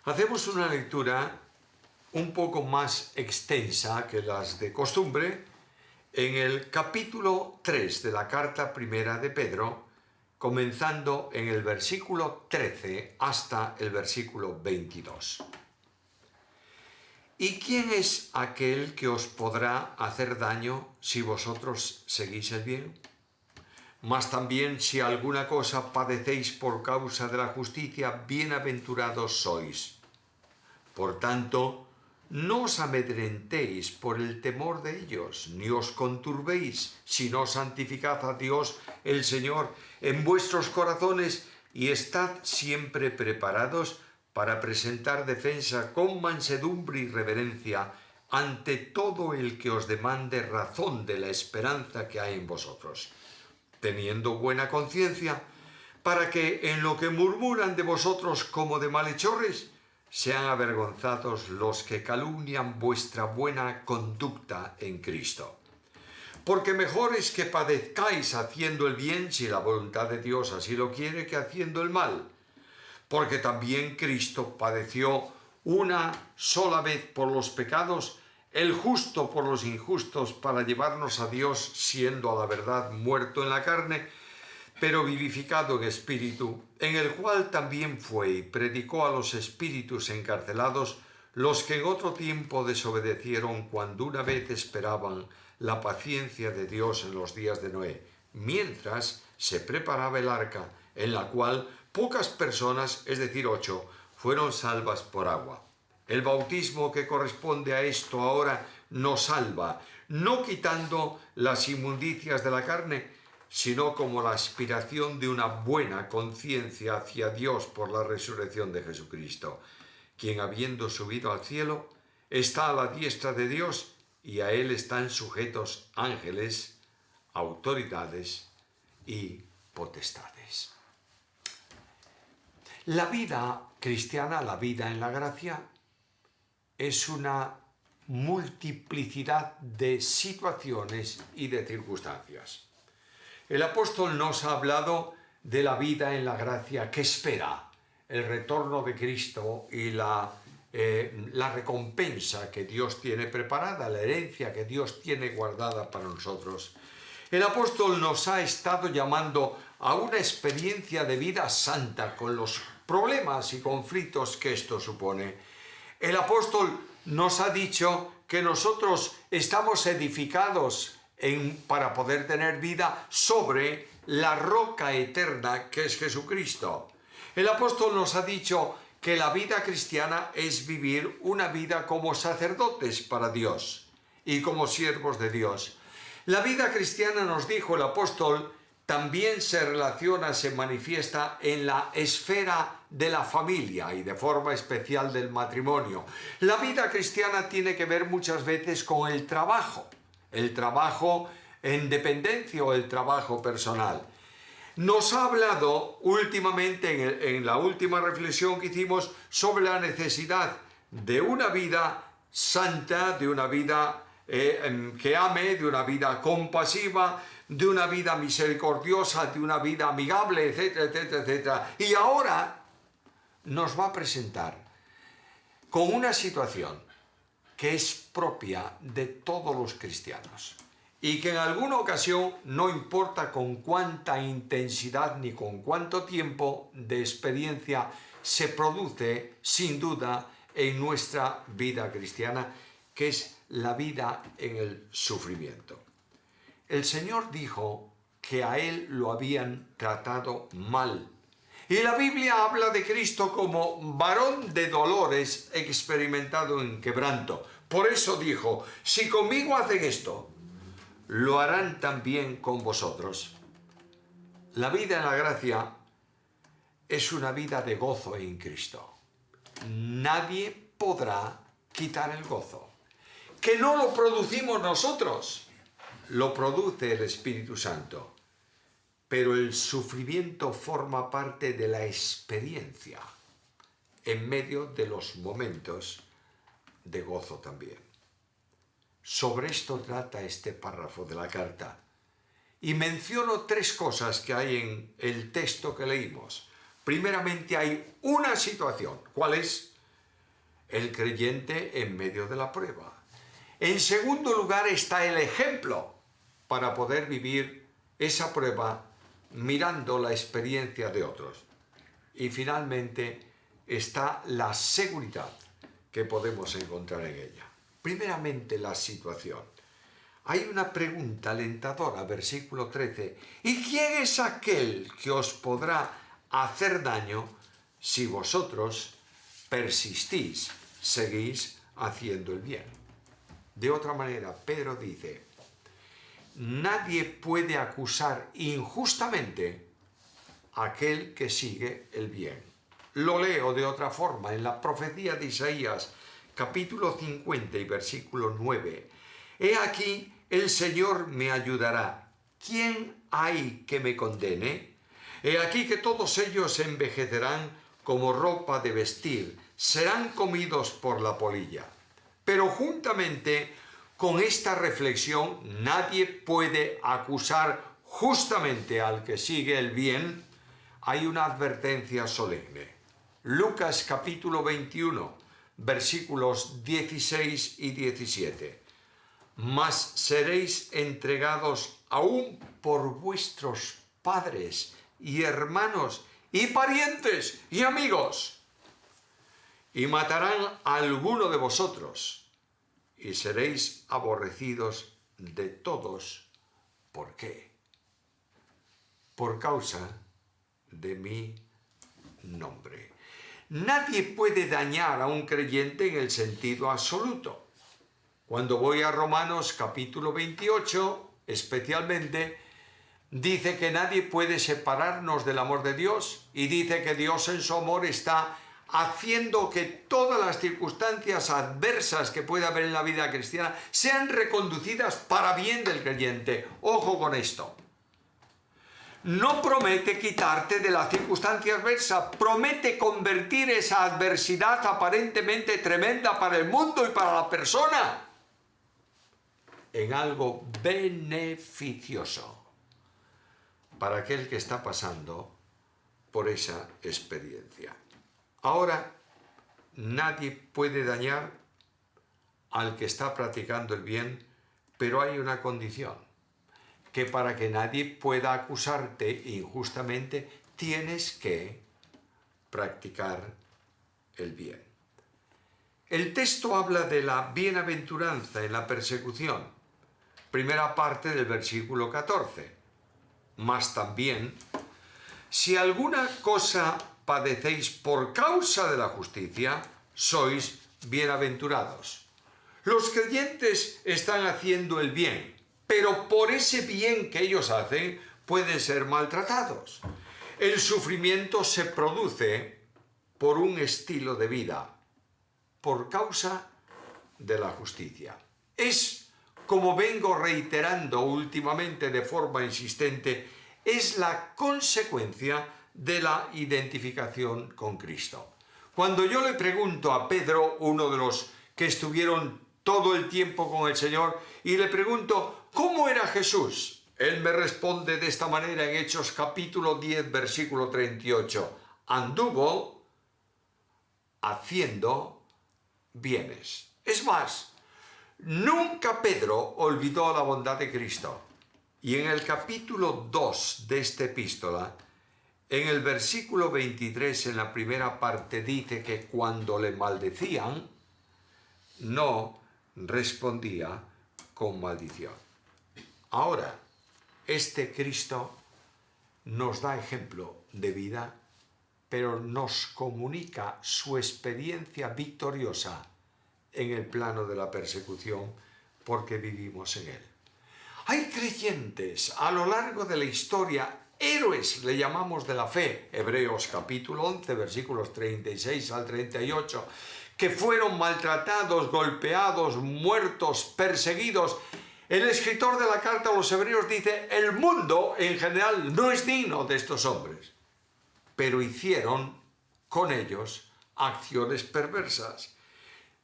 Hacemos una lectura un poco más extensa que las de costumbre en el capítulo 3 de la carta primera de Pedro, comenzando en el versículo 13 hasta el versículo 22. ¿Y quién es aquel que os podrá hacer daño si vosotros seguís el bien? Mas también si alguna cosa padecéis por causa de la justicia, bienaventurados sois. Por tanto, no os amedrentéis por el temor de ellos, ni os conturbéis, sino santificad a Dios el Señor en vuestros corazones y estad siempre preparados para presentar defensa con mansedumbre y reverencia ante todo el que os demande razón de la esperanza que hay en vosotros, teniendo buena conciencia, para que en lo que murmuran de vosotros como de malhechores, sean avergonzados los que calumnian vuestra buena conducta en Cristo. Porque mejor es que padezcáis haciendo el bien, si la voluntad de Dios así lo quiere, que haciendo el mal. Porque también Cristo padeció una sola vez por los pecados, el justo por los injustos, para llevarnos a Dios, siendo a la verdad muerto en la carne, pero vivificado en espíritu, en el cual también fue y predicó a los espíritus encarcelados, los que en otro tiempo desobedecieron cuando una vez esperaban la paciencia de Dios en los días de Noé, mientras se preparaba el arca, en la cual pocas personas, es decir, 8, fueron salvas por agua. El bautismo que corresponde a esto ahora nos salva, no quitando las inmundicias de la carne, sino como la aspiración de una buena conciencia hacia Dios por la resurrección de Jesucristo, quien habiendo subido al cielo, está a la diestra de Dios y a él están sujetos ángeles, autoridades y potestades. La vida cristiana, la vida en la gracia, es una multiplicidad de situaciones y de circunstancias. El apóstol nos ha hablado de la vida en la gracia que espera el retorno de Cristo y la recompensa que Dios tiene preparada, la herencia que Dios tiene guardada para nosotros. El apóstol nos ha estado llamando a una experiencia de vida santa con los problemas y conflictos que esto supone. El apóstol nos ha dicho que nosotros estamos edificados para poder tener vida sobre la roca eterna que es Jesucristo. El apóstol nos ha dicho que la vida cristiana es vivir una vida como sacerdotes para Dios y como siervos de Dios. La vida cristiana, nos dijo el apóstol, también se relaciona, se manifiesta en la esfera de la familia y de forma especial del matrimonio. La vida cristiana tiene que ver muchas veces con el trabajo en dependencia o el trabajo personal. Nos ha hablado últimamente, en la última reflexión que hicimos, sobre la necesidad de una vida santa, de una vida que ame, de una vida compasiva, de una vida misericordiosa, de una vida amigable, etcétera, etcétera, etcétera. Y ahora nos va a presentar con una situación que es propia de todos los cristianos y que en alguna ocasión, no importa con cuánta intensidad ni con cuánto tiempo de experiencia, se produce sin duda en nuestra vida cristiana, que es la vida en el sufrimiento. El Señor dijo que a Él lo habían tratado mal. Y la Biblia habla de Cristo como varón de dolores, experimentado en quebranto. Por eso dijo, si conmigo hacen esto, lo harán también con vosotros. La vida en la gracia es una vida de gozo en Cristo. Nadie podrá quitar el gozo. Que no lo producimos nosotros, lo produce el Espíritu Santo. Pero el sufrimiento forma parte de la experiencia en medio de los momentos de gozo también. Sobre esto trata este párrafo de la carta. Y menciono 3 cosas que hay en el texto que leímos. Primeramente hay una situación. ¿Cuál es? el creyente en medio de la prueba. En segundo lugar está el ejemplo para poder vivir esa prueba mirando la experiencia de otros. Y finalmente está la seguridad que podemos encontrar en ella. Primeramente, la situación. Hay una pregunta alentadora, versículo 13. ¿Y quién es aquel que os podrá hacer daño si vosotros persistís, seguís haciendo el bien? De otra manera, Pedro dice, nadie puede acusar injustamente a aquel que sigue el bien. Lo leo de otra forma en la profecía de Isaías, capítulo 50 y versículo 9. He aquí, el Señor me ayudará. ¿Quién hay que me condene? He aquí que todos ellos envejecerán como ropa de vestir, serán comidos por la polilla. Pero juntamente con esta reflexión, nadie puede acusar justamente al que sigue el bien. Hay una advertencia solemne. Lucas capítulo 21, versículos 16 y 17. Mas seréis entregados aún por vuestros padres y hermanos y parientes y amigos, y matarán a alguno de vosotros, y seréis aborrecidos de todos. ¿Por qué? Por causa de mi nombre. Nadie puede dañar a un creyente en el sentido absoluto. Cuando voy a Romanos capítulo 28, especialmente, dice que nadie puede separarnos del amor de Dios, y dice que Dios en su amor está haciendo que todas las circunstancias adversas que pueda haber en la vida cristiana sean reconducidas para bien del creyente. Ojo con esto. No promete quitarte de la circunstancia adversa, promete convertir esa adversidad aparentemente tremenda para el mundo y para la persona en algo beneficioso para aquel que está pasando por esa experiencia. Ahora, nadie puede dañar al que está practicando el bien, pero hay una condición, que para que nadie pueda acusarte injustamente, tienes que practicar el bien. El texto habla de la bienaventuranza en la persecución, primera parte del versículo 14. Mas también, si alguna cosa padecéis por causa de la justicia, sois bienaventurados. Los creyentes están haciendo el bien, pero por ese bien que ellos hacen pueden ser maltratados. El sufrimiento se produce por un estilo de vida, por causa de la justicia. Es, como vengo reiterando últimamente de forma insistente, es la consecuencia de la identificación con Cristo. Cuando yo le pregunto a Pedro, uno de los que estuvieron todo el tiempo con el Señor, y le pregunto, ¿cómo era Jesús? Él me responde de esta manera en Hechos capítulo 10, versículo 38. Anduvo haciendo bienes. Es más, nunca Pedro olvidó la bondad de Cristo. Y en el capítulo 2 de esta epístola, en el versículo 23, en la primera parte, dice que cuando le maldecían, no respondía con maldición. Ahora, este Cristo nos da ejemplo de vida, pero nos comunica su experiencia victoriosa en el plano de la persecución, porque vivimos en él. Hay creyentes a lo largo de la historia, héroes le llamamos de la fe, Hebreos capítulo 11, versículos 36 al 38, que fueron maltratados, golpeados, muertos, perseguidos. El escritor de la carta a los Hebreos dice, el mundo en general no es digno de estos hombres, pero hicieron con ellos acciones perversas.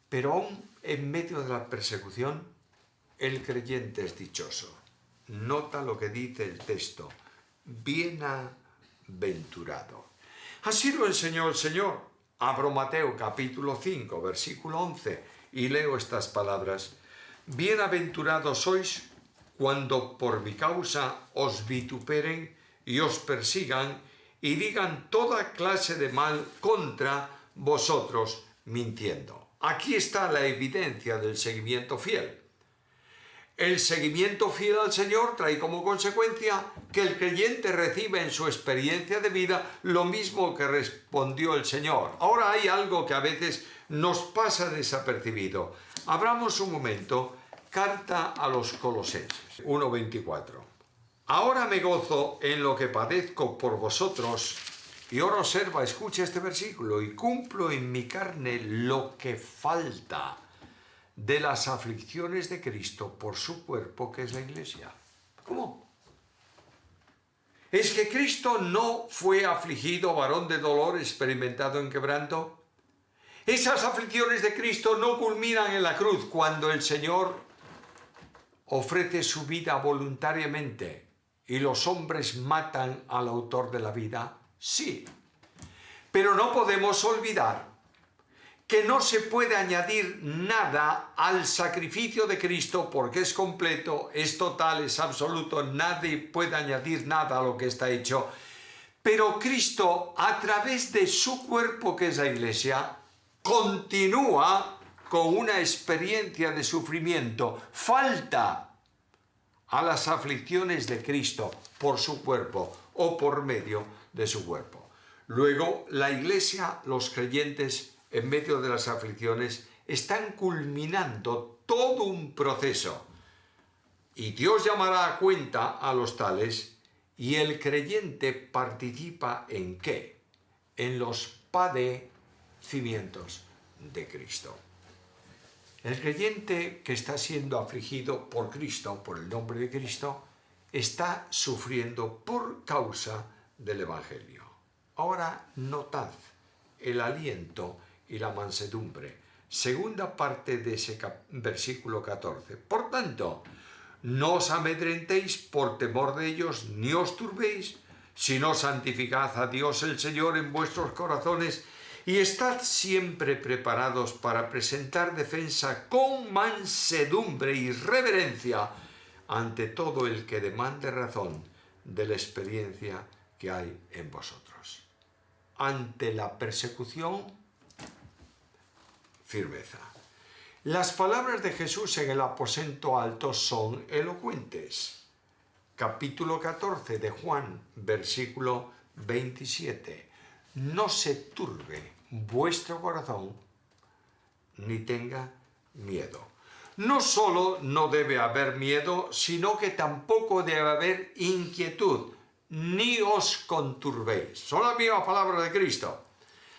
Pero aún en medio de la persecución, el creyente es dichoso. Nota lo que dice el texto, bienaventurado. Así lo enseñó el Señor. Abro Mateo capítulo 5, versículo 11, y leo estas palabras. Bienaventurados sois cuando por mi causa os vituperen y os persigan y digan toda clase de mal contra vosotros mintiendo. Aquí está la evidencia del seguimiento fiel. El seguimiento fiel al Señor trae como consecuencia que el creyente recibe en su experiencia de vida lo mismo que respondió el Señor. Ahora hay algo que a veces nos pasa desapercibido. Abramos un momento, carta a los Colosenses 1:24. Ahora me gozo en lo que padezco por vosotros, y ahora observa, escucha este versículo, y cumplo en mi carne lo que falta de las aflicciones de Cristo por su cuerpo, que es la Iglesia. ¿Cómo? ¿Es que Cristo no fue afligido, varón de dolor, experimentado en quebranto? Esas aflicciones de Cristo no culminan en la cruz cuando el Señor ofrece su vida voluntariamente y los hombres matan al autor de la vida. Sí, pero no podemos olvidar que no se puede añadir nada al sacrificio de Cristo porque es completo, es total, es absoluto, nadie puede añadir nada a lo que está hecho. Pero Cristo, a través de su cuerpo, que es la Iglesia, continúa con una experiencia de sufrimiento. Falta a las aflicciones de Cristo por su cuerpo o por medio de su cuerpo. Luego, la Iglesia, los creyentes, en medio de las aflicciones, están culminando todo un proceso. Y Dios llamará a cuenta a los tales, y el creyente participa ¿en qué? En los padecimientos de Cristo. El creyente que está siendo afligido por Cristo, por el nombre de Cristo, está sufriendo por causa del Evangelio. Ahora notad el aliento y la mansedumbre. Segunda parte de ese versículo 14. Por tanto, no os amedrentéis por temor de ellos, ni os turbéis, sino santificad a Dios el Señor en vuestros corazones y estad siempre preparados para presentar defensa con mansedumbre y reverencia ante todo el que demande razón de la experiencia que hay en vosotros. Ante la persecución, firmeza. Las palabras de Jesús en el aposento alto son elocuentes. Capítulo 14 de Juan, versículo 27. No se turbe vuestro corazón, ni tenga miedo. No solo no debe haber miedo, sino que tampoco debe haber inquietud, ni os conturbéis. Son las mismas palabras de Cristo.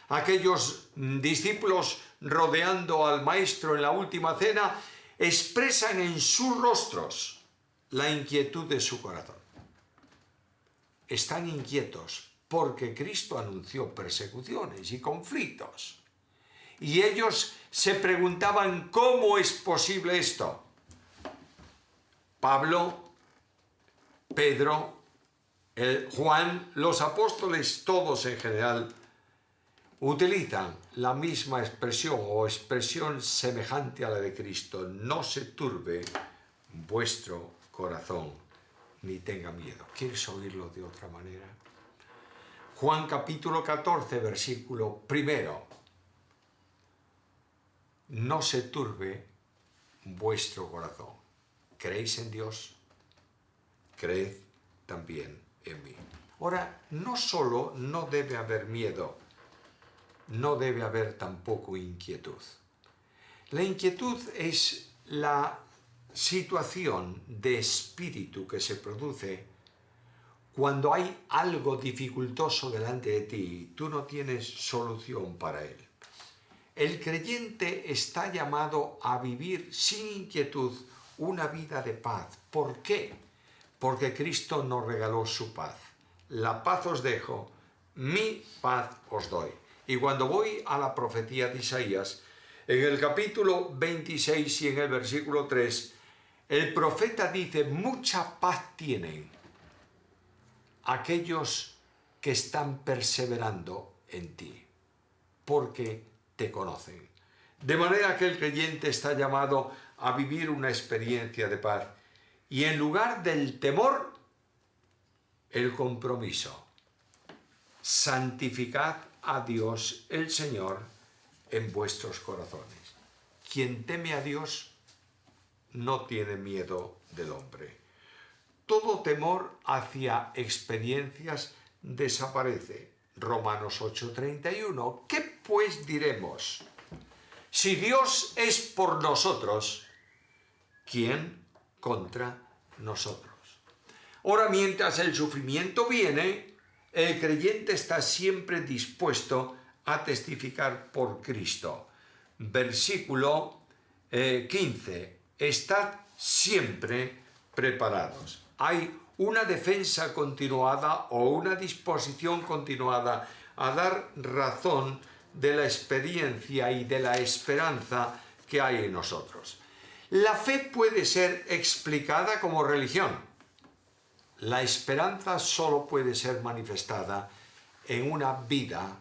Aquellos discípulos rodeando al Maestro en la última cena expresan en sus rostros la inquietud de su corazón. Están inquietos porque Cristo anunció persecuciones y conflictos. Y ellos se preguntaban, ¿cómo es posible esto? Pablo, Pedro, Juan, los apóstoles, todos en general, utilizan la misma expresión o expresión semejante a la de Cristo. No se turbe vuestro corazón, ni tenga miedo. ¿Quieres oírlo de otra manera? Juan capítulo 14, versículo 1. No se turbe vuestro corazón. ¿Creéis en Dios? Creed también en mí. Ahora, no solo no debe haber miedo, no debe haber tampoco inquietud. La inquietud es la situación de espíritu que se produce cuando hay algo dificultoso delante de ti y tú no tienes solución para él. El creyente está llamado a vivir sin inquietud una vida de paz. ¿Por qué? Porque Cristo nos regaló su paz. La paz os dejo, mi paz os doy. Y cuando voy a la profecía de Isaías, en el capítulo 26 y en el versículo 3, el profeta dice, mucha paz tienen aquellos que están perseverando en ti. porque te conocen. De manera que el creyente está llamado a vivir una experiencia de paz. Y en lugar del temor, el compromiso. Santificad a Dios el Señor en vuestros corazones. Quien teme a Dios no tiene miedo del hombre. Todo temor hacia experiencias desaparece. Romanos 8:31. ¿Qué pues diremos? Si Dios es por nosotros, ¿quién contra nosotros? Ahora, mientras el sufrimiento viene, el creyente está siempre dispuesto a testificar por Cristo. Versículo 15. Estad siempre preparados. Hay una defensa continuada o una disposición continuada a dar razón de la experiencia y de la esperanza que hay en nosotros. La fe puede ser explicada como religión. La esperanza solo puede ser manifestada en una vida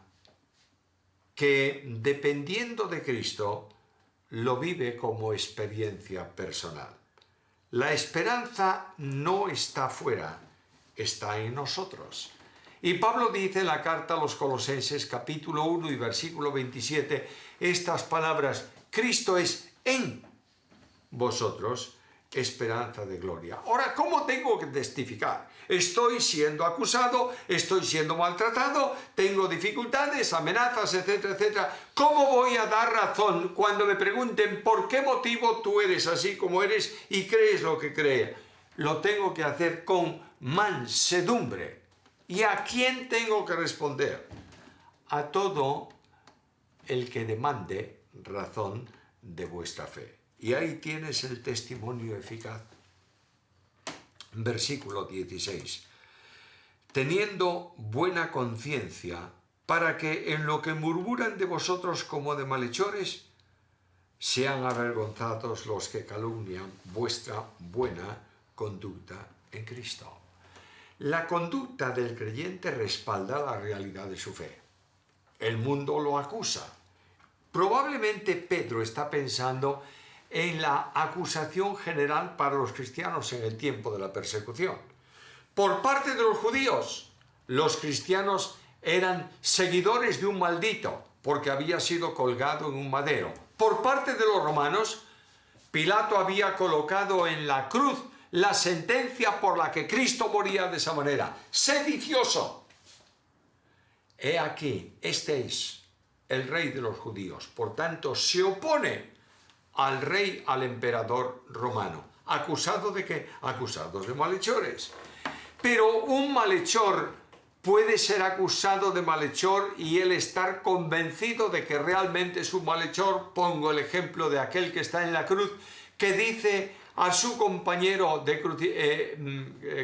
que, dependiendo de Cristo, lo vive como experiencia personal. La esperanza no está fuera, está en nosotros. Y Pablo dice en la carta a los Colosenses, capítulo 1 y versículo 27, estas palabras: Cristo es en vosotros, esperanza de gloria. Ahora, ¿cómo tengo que testificar? Estoy siendo acusado, estoy siendo maltratado, tengo dificultades, amenazas, etcétera, etcétera. ¿Cómo voy a dar razón cuando me pregunten por qué motivo tú eres así como eres y crees lo que crees? Lo tengo que hacer con mansedumbre. ¿Y a quién tengo que responder? A todo el que demande razón de vuestra fe. Y ahí tienes el testimonio eficaz. Versículo 16. Teniendo buena conciencia, para que en lo que murmuran de vosotros como de malhechores, sean avergonzados los que calumnian vuestra buena conducta en Cristo. La conducta del creyente respalda la realidad de su fe. El mundo lo acusa. Probablemente Pedro está pensando en la acusación general para los cristianos en el tiempo de la persecución. Por parte de los judíos, los cristianos eran seguidores de un maldito porque había sido colgado en un madero. Por parte de los romanos, Pilato había colocado en la cruz la sentencia por la que Cristo moría de esa manera. Sedicioso. He aquí, este es el rey de los judíos. Por tanto, se opone al rey, al emperador romano. ¿Acusado de qué? Acusados de malhechores. Pero un malhechor puede ser acusado de malhechor y él estar convencido de que realmente es un malhechor. Pongo el ejemplo de aquel que está en la cruz, que dice a su compañero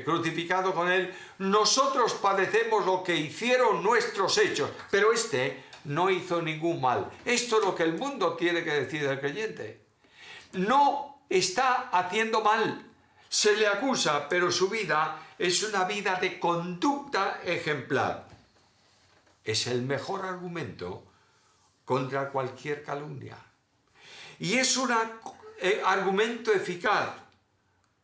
crucificado con él: nosotros padecemos lo que hicieron nuestros hechos, pero este no hizo ningún mal. Esto es lo que el mundo tiene que decir del creyente. No está haciendo mal, se le acusa, pero su vida es una vida de conducta ejemplar. Es el mejor argumento contra cualquier calumnia. Y es un argumento eficaz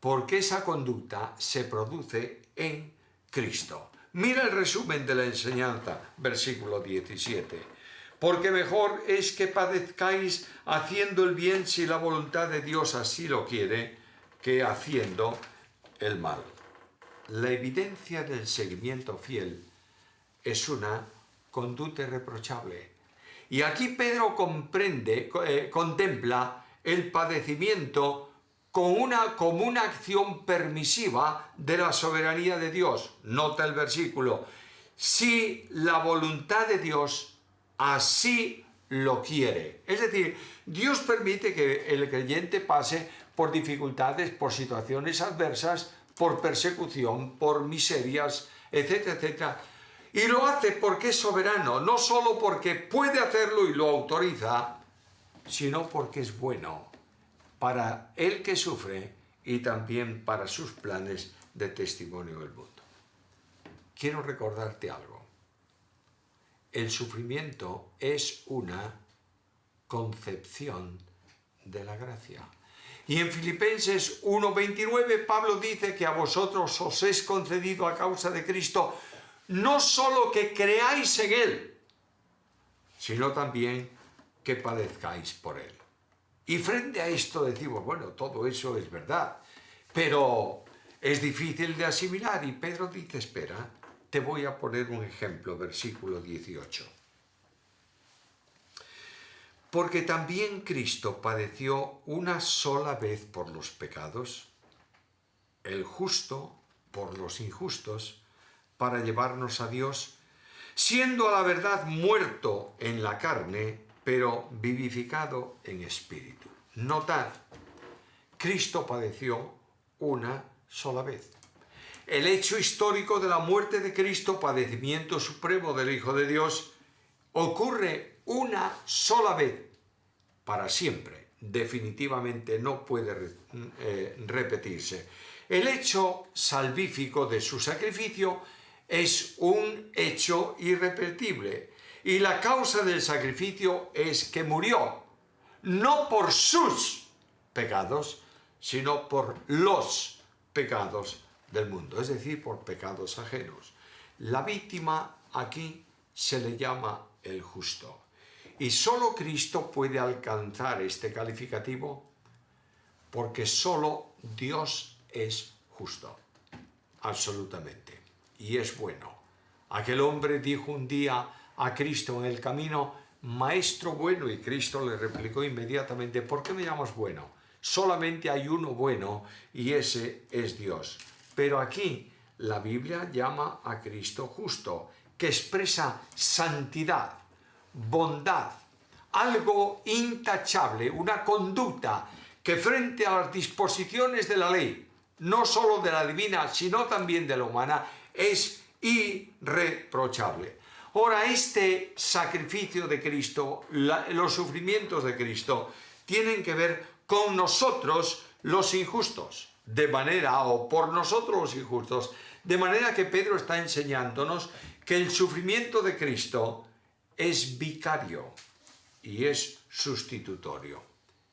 porque esa conducta se produce en Cristo. Mira el resumen de la enseñanza, versículo 17. Porque mejor es que padezcáis haciendo el bien, si la voluntad de Dios así lo quiere, que haciendo el mal. La evidencia del seguimiento fiel es una conducta irreprochable. Y aquí Pedro contempla el padecimiento como una acción permisiva de la soberanía de Dios. Nota el versículo: si la voluntad de Dios así lo quiere. Es decir, Dios permite que el creyente pase por dificultades, por situaciones adversas, por persecución, por miserias, etcétera, etcétera. Y lo hace porque es soberano, no solo porque puede hacerlo y lo autoriza, sino porque es bueno para el que sufre y también para sus planes de testimonio del mundo. Quiero recordarte algo. el sufrimiento es una concepción de la gracia. Y en Filipenses 1:29 Pablo dice que a vosotros os es concedido a causa de Cristo no solo que creáis en Él, sino también que padezcáis por Él. Y frente a esto decimos, bueno, todo eso es verdad, pero es difícil de asimilar. Y Pedro dice, espera, te voy a poner un ejemplo, versículo 18. Porque también Cristo padeció una sola vez por los pecados, el justo por los injustos, para llevarnos a Dios, siendo a la verdad muerto en la carne, pero vivificado en espíritu. Notad, Cristo padeció una sola vez. El hecho histórico de la muerte de Cristo, padecimiento supremo del Hijo de Dios, ocurre una sola vez, para siempre. Definitivamente no puede repetirse. El hecho salvífico de su sacrificio es un hecho irrepetible. Y la causa del sacrificio es que murió, no por sus pecados, sino por los pecados del mundo, es decir, por pecados ajenos. La víctima aquí se le llama el justo. Y solo Cristo puede alcanzar este calificativo porque solo Dios es justo, absolutamente, y es bueno. Aquel hombre dijo un día a Cristo en el camino, Maestro bueno, y Cristo le replicó inmediatamente, ¿por qué me llamas bueno? Solamente hay uno bueno y ese es Dios. Pero aquí la Biblia llama a Cristo justo, que expresa santidad, bondad, algo intachable, una conducta que frente a las disposiciones de la ley, no solo de la divina, sino también de la humana, es irreprochable. Ahora, este sacrificio de Cristo, los sufrimientos de Cristo, tienen que ver con nosotros los injustos, de manera, o por nosotros los injustos, de manera que Pedro está enseñándonos que el sufrimiento de Cristo es vicario y es sustitutorio.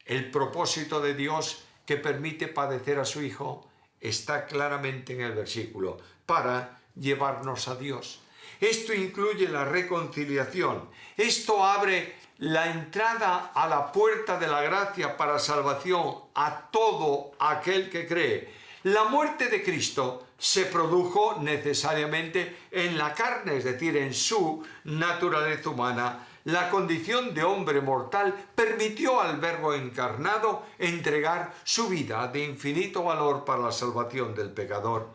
El propósito de Dios que permite padecer a su Hijo está claramente en el versículo, para llevarnos a Dios. Esto incluye la reconciliación. Esto abre la entrada a la puerta de la gracia para salvación a todo aquel que cree. La muerte de Cristo se produjo necesariamente en la carne, es decir, en su naturaleza humana. La condición de hombre mortal permitió al Verbo encarnado entregar su vida de infinito valor para la salvación del pecador.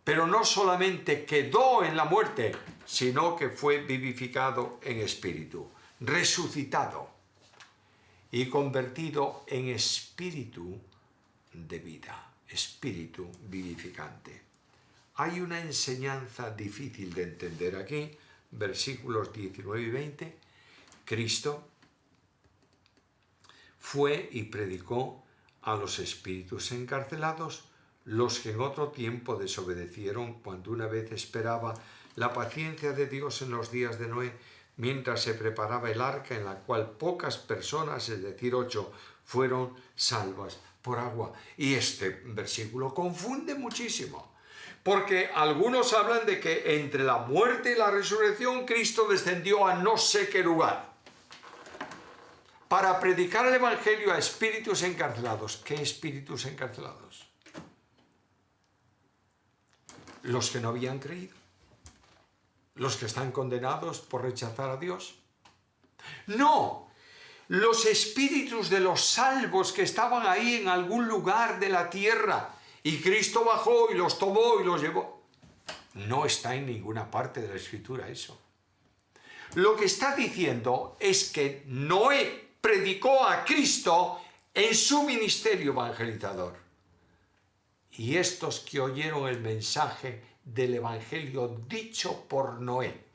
Pero no solamente quedó en la muerte, sino que fue vivificado en espíritu, resucitado y convertido en espíritu de vida, espíritu vivificante. Hay una enseñanza difícil de entender aquí, versículos 19 y 20. Cristo fue y predicó a los espíritus encarcelados, los que en otro tiempo desobedecieron cuando una vez esperaba la paciencia de Dios en los días de Noé, mientras se preparaba el arca en la cual pocas personas, es decir, 8, fueron salvas por agua. Y este versículo confunde muchísimo, porque algunos hablan de que entre la muerte y la resurrección Cristo descendió a no sé qué lugar para predicar el evangelio a espíritus encarcelados. ¿Qué espíritus encarcelados? Los que no habían creído, los que están condenados por rechazar a Dios. No, los espíritus de los salvos que estaban ahí en algún lugar de la tierra y Cristo bajó y los tomó y los llevó. No está en ninguna parte de la Escritura eso. Lo que está diciendo es que Noé predicó a Cristo en su ministerio evangelizador. Y estos que oyeron el mensaje del evangelio dicho por Noé,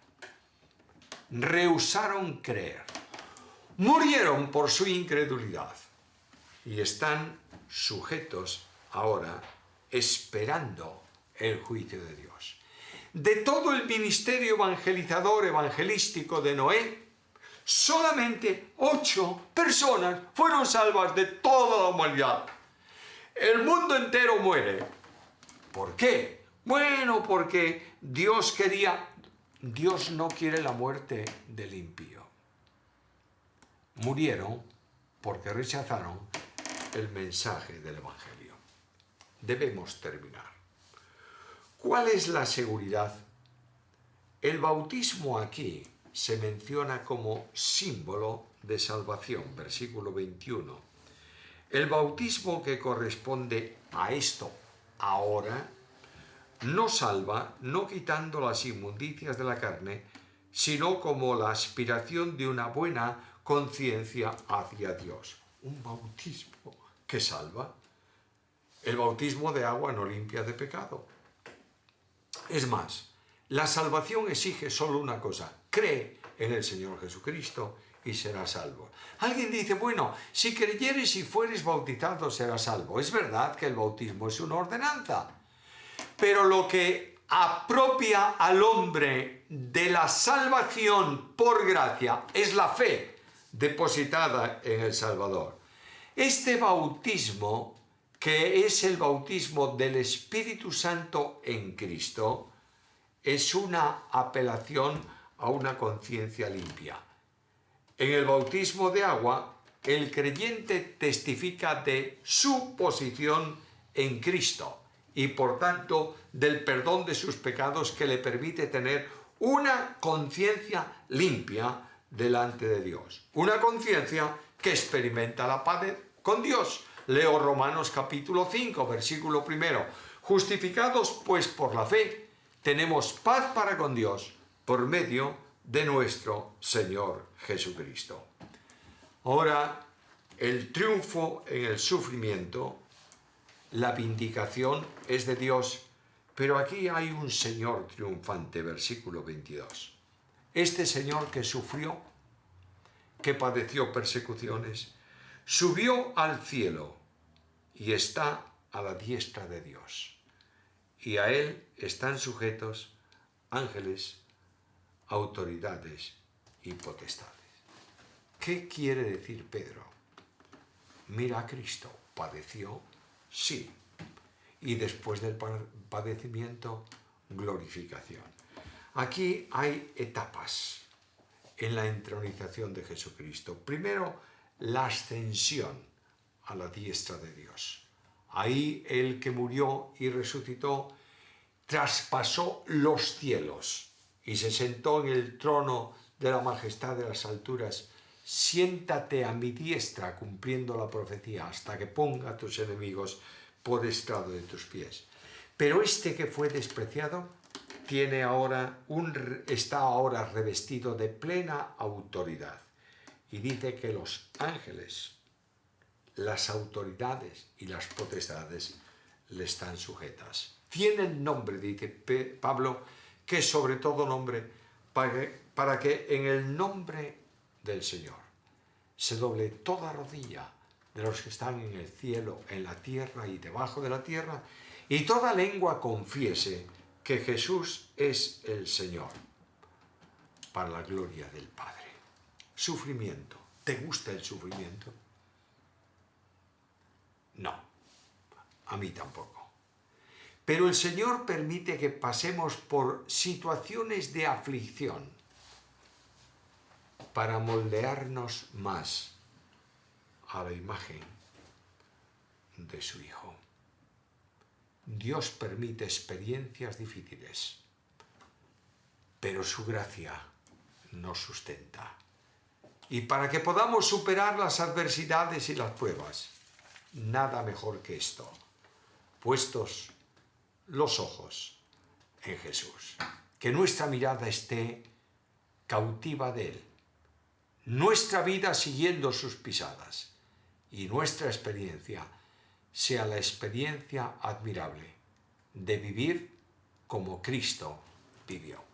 rehusaron creer, murieron por su incredulidad y están sujetos ahora esperando el juicio de Dios. de todo el ministerio evangelizador, evangelístico de Noé, solamente 8 personas fueron salvas de toda la humanidad. El mundo entero muere. ¿Por qué? Bueno, porque Dios no quiere la muerte del impío. Murieron porque rechazaron el mensaje del Evangelio. Debemos terminar. ¿Cuál es la seguridad? El bautismo aquí se menciona como símbolo de salvación, versículo 21. El bautismo que corresponde a esto ahora no salva, no quitando las inmundicias de la carne, sino como la aspiración de una buena conciencia hacia Dios. Un bautismo que salva. El bautismo de agua no limpia de pecado. Es más, la salvación exige solo una cosa: cree en el Señor Jesucristo y serás salvo. Alguien dice, bueno, si creyeres y fueres bautizado serás salvo. Es verdad que el bautismo es una ordenanza, pero lo que apropia al hombre de la salvación por gracia es la fe depositada en el Salvador. Este bautismo, que es el bautismo del Espíritu Santo en Cristo, es una apelación a una conciencia limpia. En el bautismo de agua, el creyente testifica de su posición en Cristo y por tanto del perdón de sus pecados que le permite tener una conciencia limpia delante de Dios. Una conciencia que experimenta la paz con Dios. Leo Romanos capítulo 5, versículo 1. Justificados pues por la fe, tenemos paz para con Dios por medio de nuestro Señor Jesucristo. Ahora, el triunfo en el sufrimiento, la vindicación es de Dios, pero aquí hay un Señor triunfante, versículo 22. Este Señor que sufrió, que padeció persecuciones, subió al cielo y está a la diestra de Dios. Y a Él están sujetos ángeles, autoridades y potestades. ¿Qué quiere decir Pedro? Mira a Cristo, padeció, sí, y después del padecimiento, glorificación. Aquí hay etapas en la entronización de Jesucristo. Primero, la ascensión a la diestra de Dios. Ahí el que murió y resucitó traspasó los cielos y se sentó en el trono de la majestad de las alturas. Siéntate a mi diestra, cumpliendo la profecía, hasta que ponga a tus enemigos por estrado de tus pies. Pero este que fue despreciado está ahora revestido de plena autoridad. Y dice que los ángeles, las autoridades y las potestades le están sujetas. Tiene el nombre, dice Pablo, que es sobre todo nombre, para que en el nombre del Señor se doble toda rodilla de los que están en el cielo, en la tierra y debajo de la tierra, y toda lengua confiese que Jesús es el Señor, para la gloria del Padre. Sufrimiento. ¿Te gusta el sufrimiento? No, a mí tampoco. Pero el Señor permite que pasemos por situaciones de aflicción para moldearnos más a la imagen de su Hijo. Dios permite experiencias difíciles, pero su gracia nos sustenta. Y para que podamos superar las adversidades y las pruebas, nada mejor que esto, puestos los ojos en Jesús. Que nuestra mirada esté cautiva de Él, nuestra vida siguiendo sus pisadas y nuestra experiencia sea la experiencia admirable de vivir como Cristo vivió.